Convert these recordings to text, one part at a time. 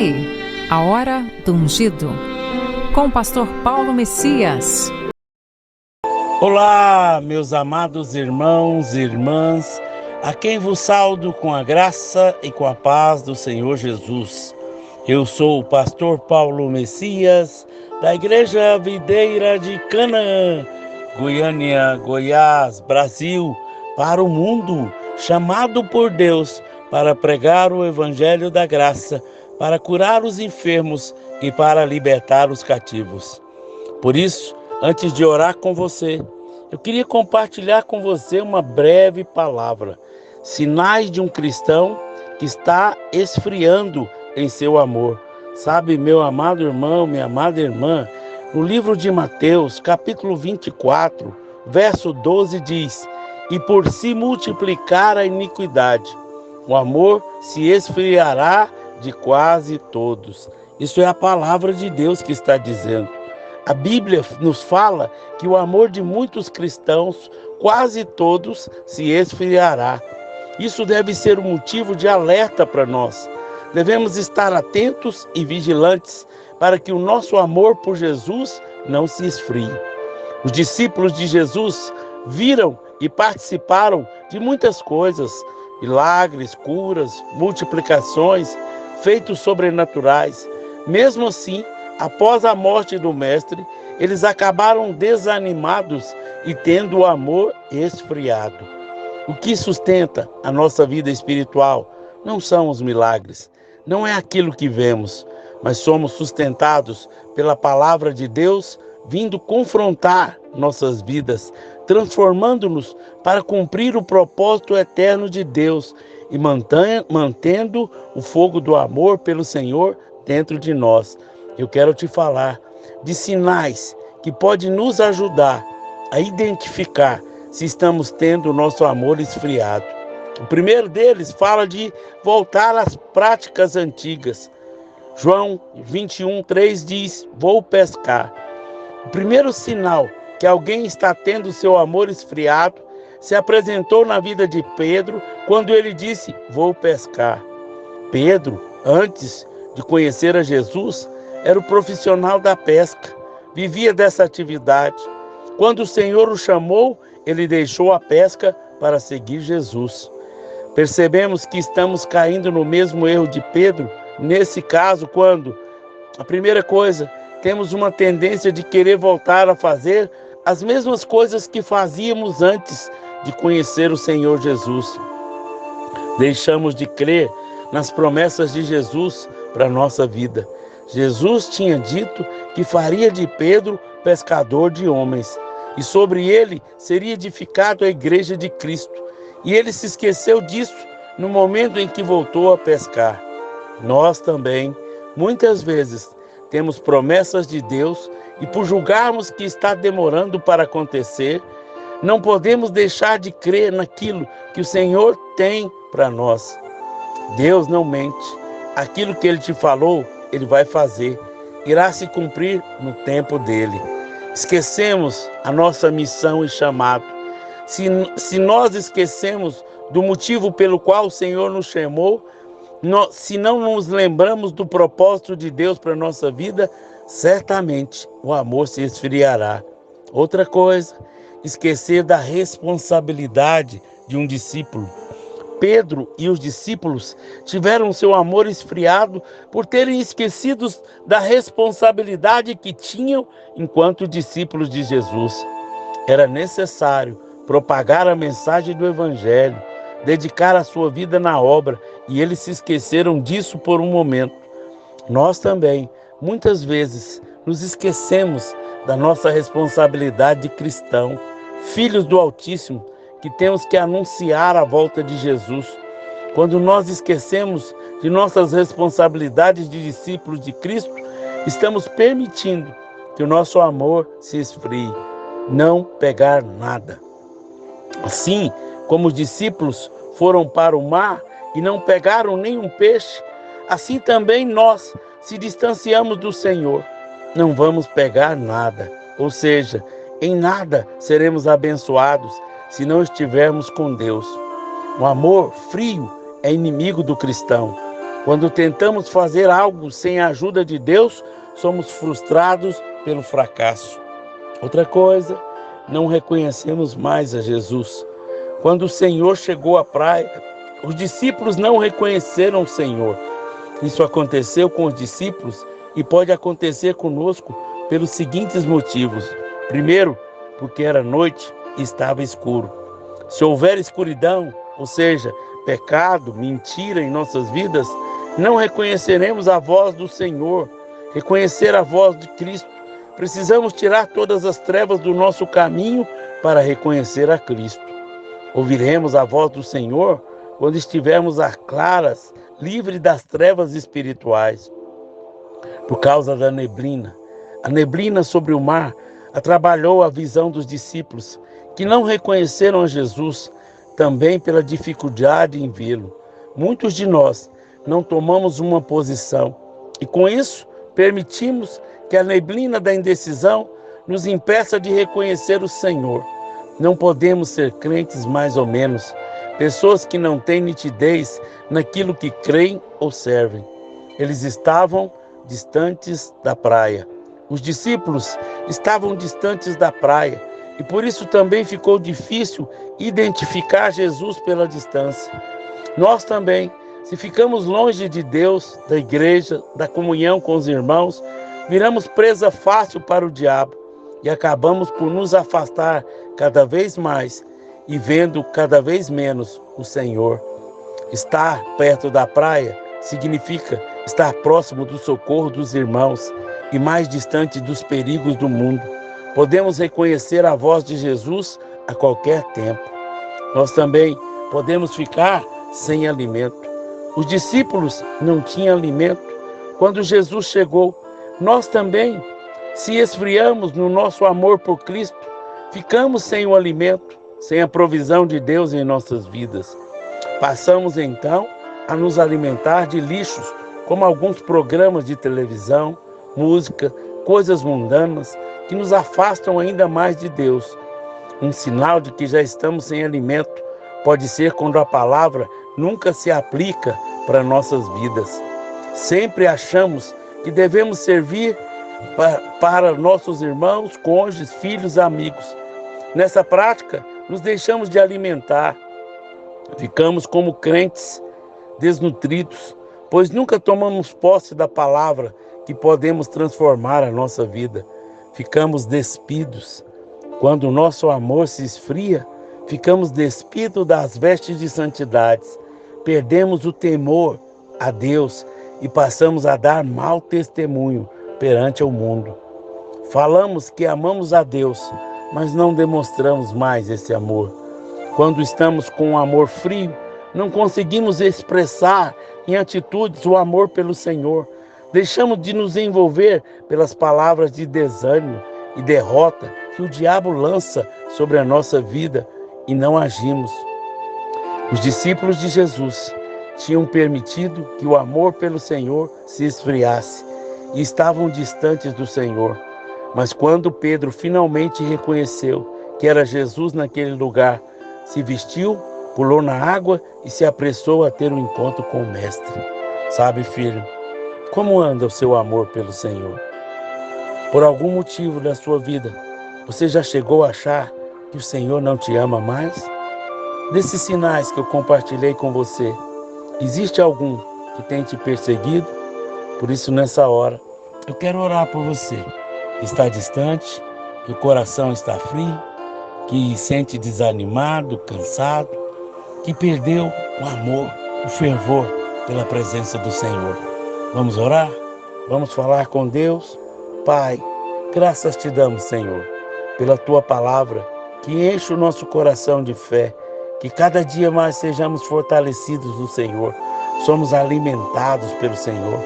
aí, a hora do ungido, com o pastor Paulo Messias. Olá, meus amados irmãos e irmãs, a quem vos saúdo com a graça e com a paz do Senhor Jesus. Eu sou o pastor Paulo Messias, da Igreja Videira de Canaã, Goiânia, Goiás, Brasil, para o mundo, chamado por Deus para pregar o Evangelho da Graça, para curar os enfermos e para libertar os cativos. Por isso, antes de orar com você, eu queria compartilhar com você uma breve palavra. Sinais de um cristão que está esfriando em seu amor. Sabe, meu amado irmão, minha amada irmã, no livro de Mateus, capítulo 24, verso 12 diz: "E por se multiplicar a iniquidade, o amor se esfriará de quase todos." Isso é a palavra de Deus que está dizendo. A Bíblia nos fala que o amor de muitos cristãos, quase todos, se esfriará. Isso deve ser um motivo de alerta para nós. Devemos estar atentos e vigilantes para que o nosso amor por Jesus não se esfrie. Os discípulos de Jesus viram e participaram de muitas coisas, milagres, curas, multiplicações, feitos sobrenaturais. Mesmo assim, após a morte do Mestre, eles acabaram desanimados e tendo o amor esfriado. O que sustenta a nossa vida espiritual não são os milagres, não é aquilo que vemos, mas somos sustentados pela palavra de Deus vindo confrontar nossas vidas, transformando-nos para cumprir o propósito eterno de Deus e mantendo o fogo do amor pelo Senhor dentro de nós. Eu quero te falar de sinais que podem nos ajudar a identificar se estamos tendo o nosso amor esfriado. O primeiro deles fala de voltar às práticas antigas. João 21:3 diz: "Vou pescar." O primeiro sinal que alguém está tendo seu amor esfriado se apresentou na vida de Pedro quando ele disse: "Vou pescar." Pedro, antes de conhecer a Jesus, era o profissional da pesca, vivia dessa atividade. Quando o Senhor o chamou, ele deixou a pesca para seguir Jesus. Percebemos que estamos caindo no mesmo erro de Pedro, nesse caso, quando, a primeira coisa, temos uma tendência de querer voltar a fazer as mesmas coisas que fazíamos antes de conhecer o Senhor Jesus. Deixamos de crer nas promessas de Jesus para a nossa vida. Jesus tinha dito que faria de Pedro pescador de homens, e sobre ele seria edificado a igreja de Cristo. E ele se esqueceu disso no momento em que voltou a pescar. Nós também, muitas vezes, temos promessas de Deus e por julgarmos que está demorando para acontecer, não podemos deixar de crer naquilo que o Senhor tem para nós. Deus não mente. Aquilo que Ele te falou, Ele vai fazer. Irá se cumprir no tempo dEle. Esquecemos a nossa missão e chamado. Se nós esquecemos do motivo pelo qual o Senhor nos chamou, se não nos lembramos do propósito de Deus para a nossa vida, certamente o amor se esfriará. Outra coisa, esquecer da responsabilidade de um discípulo. Pedro e os discípulos tiveram seu amor esfriado por terem esquecido da responsabilidade que tinham enquanto discípulos de Jesus. Era necessário propagar a mensagem do Evangelho, dedicar a sua vida na obra, e eles se esqueceram disso por um momento. Nós também, muitas vezes, nos esquecemos da nossa responsabilidade de cristão, filhos do Altíssimo, que temos que anunciar a volta de Jesus. Quando nós esquecemos de nossas responsabilidades de discípulos de Cristo, estamos permitindo que o nosso amor se esfrie. Não pegar nada. Assim como os discípulos foram para o mar e não pegaram nenhum peixe, assim também nós, se distanciamos do Senhor, não vamos pegar nada. Ou seja, em nada seremos abençoados se não estivermos com Deus. O amor frio é inimigo do cristão. Quando tentamos fazer algo sem a ajuda de Deus, somos frustrados pelo fracasso. Outra coisa, não reconhecemos mais a Jesus. Quando o Senhor chegou à praia, os discípulos não reconheceram o Senhor. Isso aconteceu com os discípulos e pode acontecer conosco pelos seguintes motivos. Primeiro, porque era noite e estava escuro. Se houver escuridão, ou seja, pecado, mentira em nossas vidas, não reconheceremos a voz do Senhor. Reconhecer a voz de Cristo, precisamos tirar todas as trevas do nosso caminho para reconhecer a Cristo. Ouviremos a voz do Senhor quando estivermos a claras, livres das trevas espirituais. Por causa da neblina, a neblina sobre o mar atrapalhou a visão dos discípulos, que não reconheceram a Jesus, também pela dificuldade em vê-lo. Muitos de nós não tomamos uma posição e, com isso, permitimos que a neblina da indecisão nos impeça de reconhecer o Senhor. Não podemos ser crentes mais ou menos, pessoas que não têm nitidez naquilo que creem ou servem. Eles estavam distantes da praia. Os discípulos estavam distantes da praia e por isso também ficou difícil identificar Jesus pela distância. Nós também, se ficamos longe de Deus, da igreja, da comunhão com os irmãos, viramos presa fácil para o diabo e acabamos por nos afastar cada vez mais e vendo cada vez menos o Senhor. Estar perto da praia significa estar próximo do socorro dos irmãos e mais distante dos perigos do mundo. Podemos reconhecer a voz de Jesus a qualquer tempo. Nós também podemos ficar sem alimento. Os discípulos não tinham alimento. Quando Jesus chegou, nós também, se esfriamos no nosso amor por Cristo, ficamos sem o alimento, sem a provisão de Deus em nossas vidas. Passamos então a nos alimentar de lixos, como alguns programas de televisão, música, coisas mundanas que nos afastam ainda mais de Deus. Um sinal de que já estamos sem alimento pode ser quando a palavra nunca se aplica para nossas vidas. Sempre achamos que devemos servir para nossos irmãos, cônjuges, filhos, amigos. Nessa prática, nos deixamos de alimentar. Ficamos como crentes desnutridos, pois nunca tomamos posse da palavra que podemos transformar a nossa vida. Ficamos despidos. Quando o nosso amor se esfria, ficamos despidos das vestes de santidade. Perdemos o temor a Deus e passamos a dar mau testemunho perante o mundo. Falamos que amamos a Deus, mas não demonstramos mais esse amor. Quando estamos com um amor frio, não conseguimos expressar em atitudes o amor pelo Senhor. Deixamos de nos envolver pelas palavras de desânimo e derrota que o diabo lança sobre a nossa vida e não agimos. Os discípulos de Jesus tinham permitido que o amor pelo Senhor se esfriasse e estavam distantes do Senhor. Mas quando Pedro finalmente reconheceu que era Jesus naquele lugar, se vestiu, pulou na água e se apressou a ter um encontro com o Mestre. Sabe, filho, como anda o seu amor pelo Senhor? Por algum motivo da sua vida, você já chegou a achar que o Senhor não te ama mais? Desses sinais que eu compartilhei com você, existe algum que tem te perseguido? Por isso, nessa hora, eu quero orar por você que está distante, que o coração está frio, que sente desanimado, cansado, que perdeu o amor, o fervor pela presença do Senhor. Vamos orar? Vamos falar com Deus? Pai, graças te damos, Senhor, pela Tua palavra, que enche o nosso coração de fé, que cada dia mais sejamos fortalecidos no Senhor, somos alimentados pelo Senhor.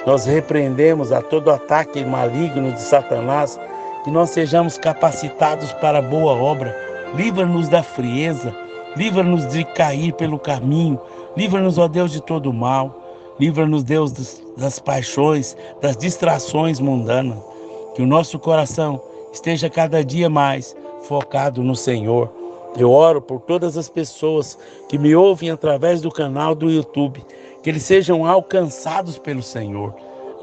Nós repreendemos a todo ataque maligno de Satanás, que nós sejamos capacitados para a boa obra. Livra-nos da frieza, livra-nos de cair pelo caminho, livra-nos, ó Deus, de todo mal, livra-nos, Deus, das paixões, das distrações mundanas, que o nosso coração esteja cada dia mais focado no Senhor. Eu oro por todas as pessoas que me ouvem através do canal do YouTube, que eles sejam alcançados pelo Senhor.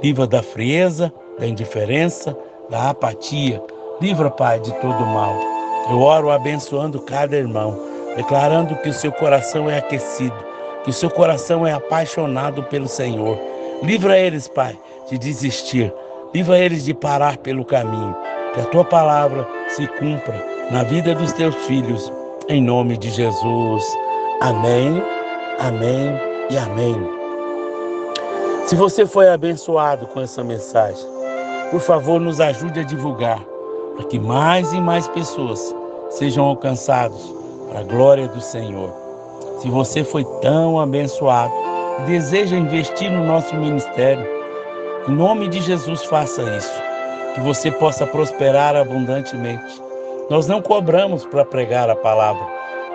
Livra da frieza, da indiferença, da apatia. Livra, Pai, de todo mal. Eu oro abençoando cada irmão, declarando que o seu coração é aquecido, que o seu coração é apaixonado pelo Senhor. Livra eles, Pai, de desistir. Livra eles de parar pelo caminho. Que a tua palavra se cumpra na vida dos teus filhos, em nome de Jesus. Amém, amém e amém. Se você foi abençoado com essa mensagem, por favor, nos ajude a divulgar, para que mais e mais pessoas sejam alcançados para a glória do Senhor. Se você foi tão abençoado e deseja investir no nosso ministério, em nome de Jesus, faça isso, que você possa prosperar abundantemente. Nós não cobramos para pregar a palavra,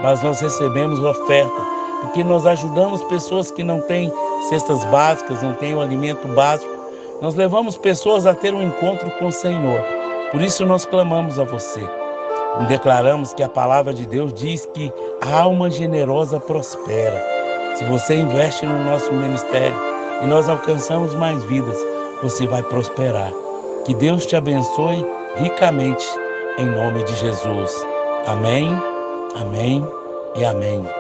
mas nós recebemos oferta, porque nós ajudamos pessoas que não têm cestas básicas, não têm o alimento básico. Nós levamos pessoas a ter um encontro com o Senhor. Por isso nós clamamos a você. E declaramos que a palavra de Deus diz que a alma generosa prospera. Se você investe no nosso ministério e nós alcançamos mais vidas, você vai prosperar. Que Deus te abençoe ricamente, em nome de Jesus. Amém, amém e amém.